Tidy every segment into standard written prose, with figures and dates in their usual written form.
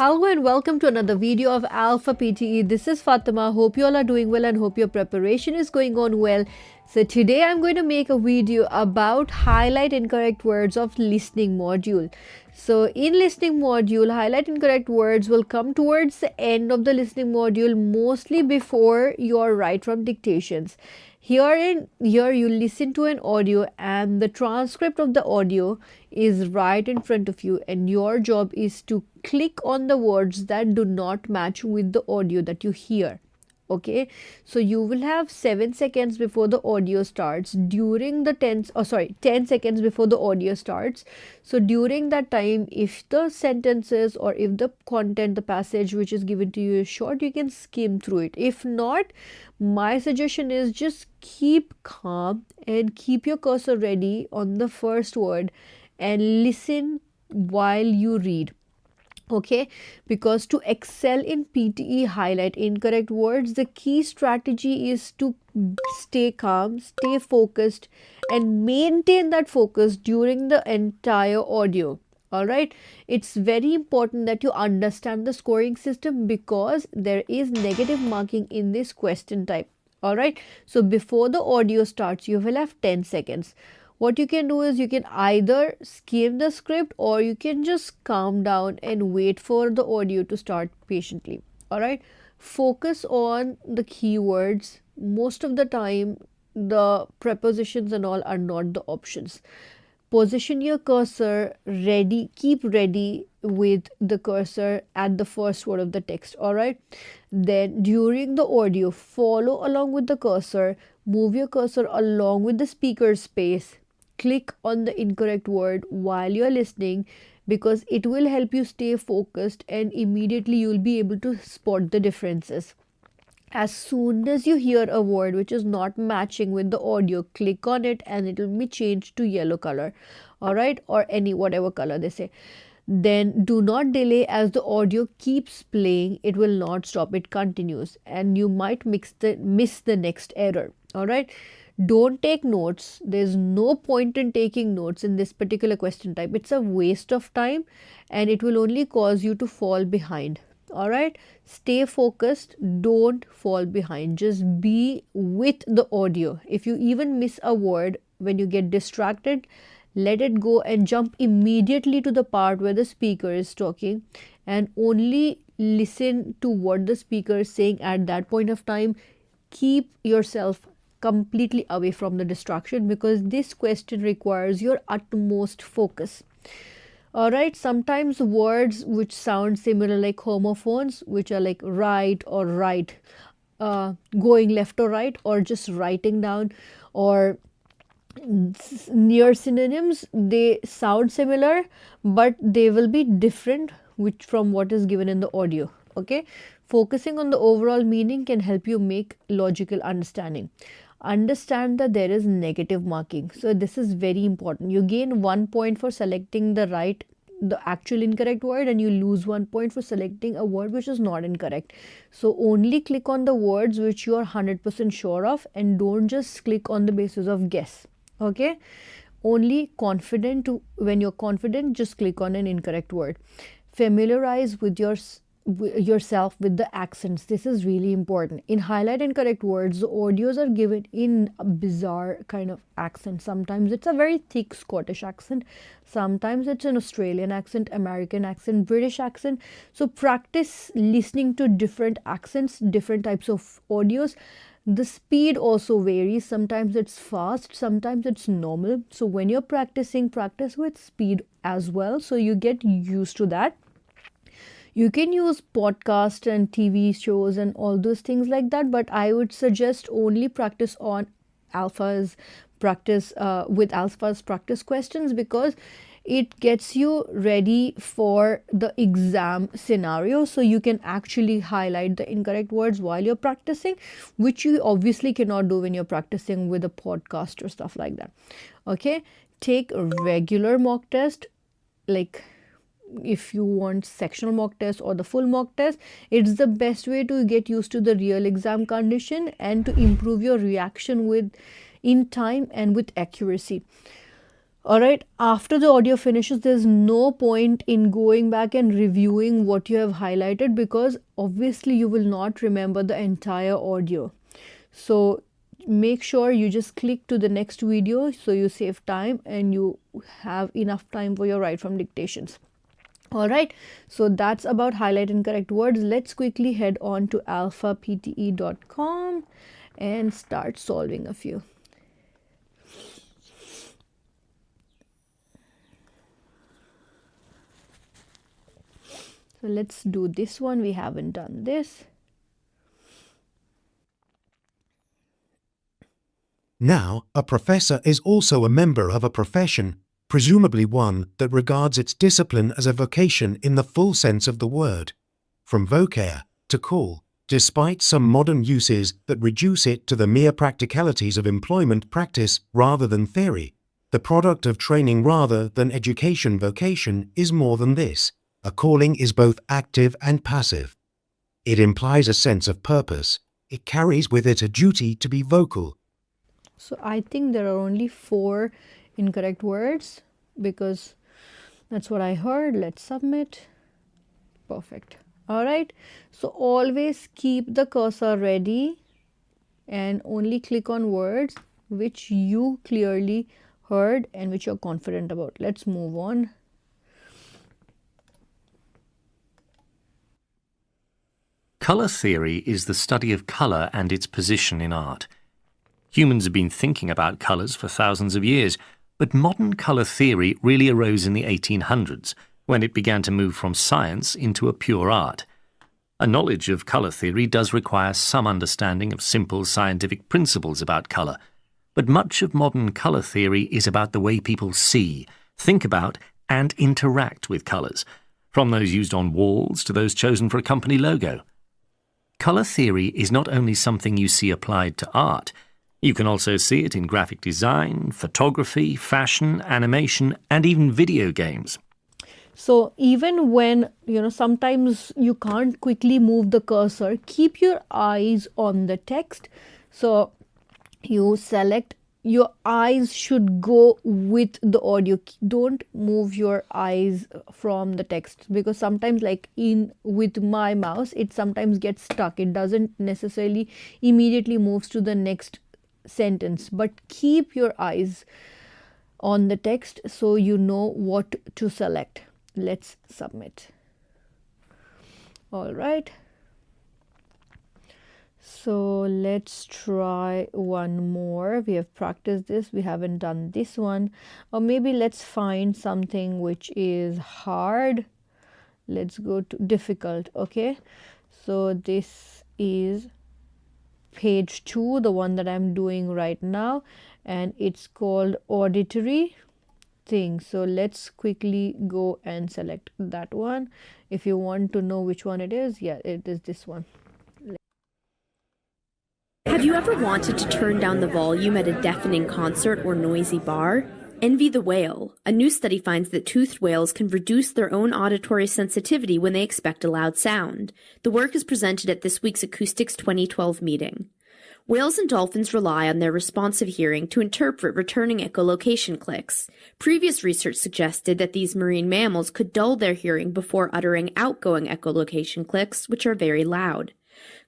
Hello and welcome to another video of Alpha PTE. This is Fatima. Hope you all are doing well and hope your preparation is going on well. So today I'm going to make a video about highlight incorrect words of listening module. So in listening module, highlight incorrect words will come towards the end of the listening module, mostly before your write from dictations. Here you listen to an audio and the transcript of the audio is right in front of you, and your job is to click on the words that do not match with the audio that you hear. Okay, so you will have 7 seconds before the audio starts. During the 10 seconds before the audio starts. So during that time, if the sentences or if the content, the passage which is given to you is short, you can skim through it. If not, my suggestion is just keep calm and keep your cursor ready on the first word and listen while you read. Okay, because to excel in PTE highlight incorrect words, the key strategy is to stay calm, stay focused, and maintain that focus during the entire audio. All right, it's very important that you understand the scoring system because there is negative marking in this question type. All right, so before the audio starts, you will have 10 seconds. What you can do is you can either skim the script or you can just calm down and wait for the audio to start patiently. All right, focus on the keywords. Most of the time, the prepositions and all are not the options. Position your cursor ready, keep ready with the cursor at the first word of the text. All right, then during the audio, follow along with the cursor, move your cursor along with the speaker space, click on the incorrect word while you're listening, because it will help you stay focused and immediately you'll be able to spot the differences. As soon as you hear a word which is not matching with the audio, click on it and it will be changed to yellow color. All right, or any whatever color they say. Then do not delay, as the audio keeps playing, it will not stop, it continues and you might miss the next error. All right, don't take notes. There's no point in taking notes in this particular question type. It's a waste of time and it will only cause you to fall behind. All right, stay focused, don't fall behind, just be with the audio. If you even miss a word when you get distracted, let it go and jump immediately to the part where the speaker is talking and only listen to what the speaker is saying at that point of time. Keep yourself completely away from the distraction because this question requires your utmost focus. All right, sometimes words which sound similar like homophones, which are like right or right, going left or right, or just writing down, or near synonyms, they sound similar but they will be different which from what is given in the audio. Okay, focusing on the overall meaning can help you make logical understanding. Understand that there is negative marking, so this is very important. You gain 1 point for selecting the actual incorrect word and you lose 1 point for selecting a word which is not incorrect. So only click on the words which you are 100% sure of and don't just click on the basis of guess. Okay, only when you're confident, just click on an incorrect word. Familiarize with yourself with the accents. This is really important. In highlight incorrect words, the audios are given in a bizarre kind of accent. Sometimes it's a very thick Scottish accent, sometimes it's an Australian accent, American accent, British accent. So practice listening to different accents, different types of audios. The speed also varies. Sometimes it's fast, sometimes it's normal. So when you're practicing, practice with speed as well, so you get used to that. You can use podcast and TV shows and all those things like that, but I would suggest only practice on Alpha's practice with Alpha's practice questions, because it gets you ready for the exam scenario, so you can actually highlight the incorrect words while you're practicing, which you obviously cannot do when you're practicing with a podcast or stuff like that. Okay, take a regular mock test, like if you want sectional mock test or the full mock test. It's the best way to get used to the real exam condition and to improve your reaction in time and with accuracy. Alright, after the audio finishes, there's no point in going back and reviewing what you have highlighted, because obviously you will not remember the entire audio. So make sure you just click to the next video so you save time and you have enough time for your write from dictations. Alright, so that's about highlight incorrect words. Let's quickly head on to alphapte.com and start solving a few. So let's do this one. We haven't done this. Now, a professor is also a member of a profession, presumably one that regards its discipline as a vocation in the full sense of the word, from vocare to call, despite some modern uses that reduce it to the mere practicalities of employment practice rather than theory. The product of training rather than education vocation is more than this. A calling is both active and passive. It implies a sense of purpose. It carries with it a duty to be vocal. So I think there are only 4 incorrect words because that's what I heard. Let's submit. Perfect. Alright, so always keep the cursor ready and only click on words which you clearly heard and which you're confident about. Let's move on. Colour theory is the study of colour and its position in art. Humans have been thinking about colours for thousands of years, but modern colour theory really arose in the 1800s, when it began to move from science into a pure art. A knowledge of colour theory does require some understanding of simple scientific principles about colour, but much of modern colour theory is about the way people see, think about, and interact with colours, from those used on walls to those chosen for a company logo. Colour theory is not only something you see applied to art, you can also see it in graphic design, photography, fashion, animation, and even video games. So even when, sometimes you can't quickly move the cursor, keep your eyes on the text. So you select, your eyes should go with the audio. Don't move your eyes from the text, because sometimes with my mouse, it sometimes gets stuck. It doesn't necessarily immediately moves to the next sentence, but keep your eyes on the text so you know what to select. Let's submit. All right, so let's try one more. We have practiced this, we haven't done this one, or maybe let's find something which is hard. Let's go to difficult. Okay, so this is page 2, the one that I'm doing right now, and it's called auditory thing. So let's quickly go and select that one. If you want to know which one it is, yeah, it is this one. Have you ever wanted to turn down the volume at a deafening concert or noisy bar? Envy the whale. A new study finds that toothed whales can reduce their own auditory sensitivity when they expect a loud sound. The work is presented at this week's Acoustics 2012 meeting. Whales and dolphins rely on their responsive hearing to interpret returning echolocation clicks. Previous research suggested that these marine mammals could dull their hearing before uttering outgoing echolocation clicks, which are very loud.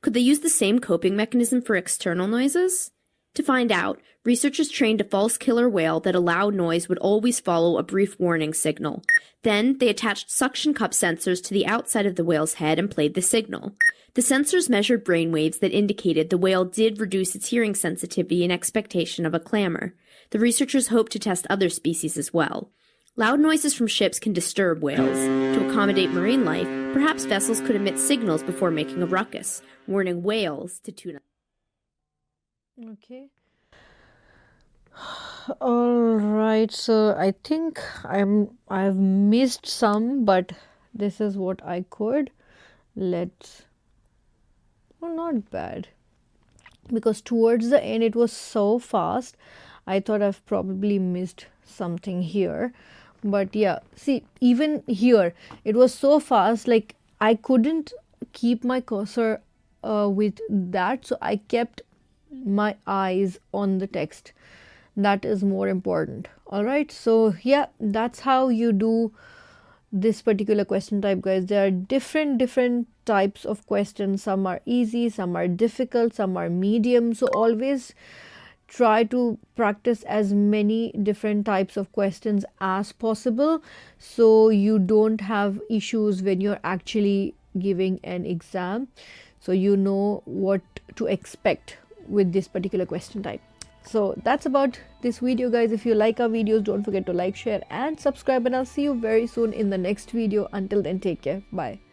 Could they use the same coping mechanism for external noises? To find out, researchers trained a false killer whale that a loud noise would always follow a brief warning signal. Then, they attached suction cup sensors to the outside of the whale's head and played the signal. The sensors measured brain waves that indicated the whale did reduce its hearing sensitivity in expectation of a clamor. The researchers hope to test other species as well. Loud noises from ships can disturb whales. To accommodate marine life, perhaps vessels could emit signals before making a ruckus, warning whales to tune up. Okay. All right, so I think I've missed some, but this is what I could. Not bad, because towards the end it was so fast. I thought I've probably missed something here, but yeah, see, even here it was so fast, like I couldn't keep my cursor with that, so I kept my eyes on the text. that is more important. All right, so yeah, that's how you do this particular question type, guys. There are different types of questions. Some are easy, some are difficult, some are medium. So always try to practice as many different types of questions as possible, so you don't have issues when you're actually giving an exam, so you know what to expect with this particular question type. So that's about this video, guys. If you like our videos, don't forget to like, share and subscribe, and I'll see you very soon in the next video. Until then, take care. Bye.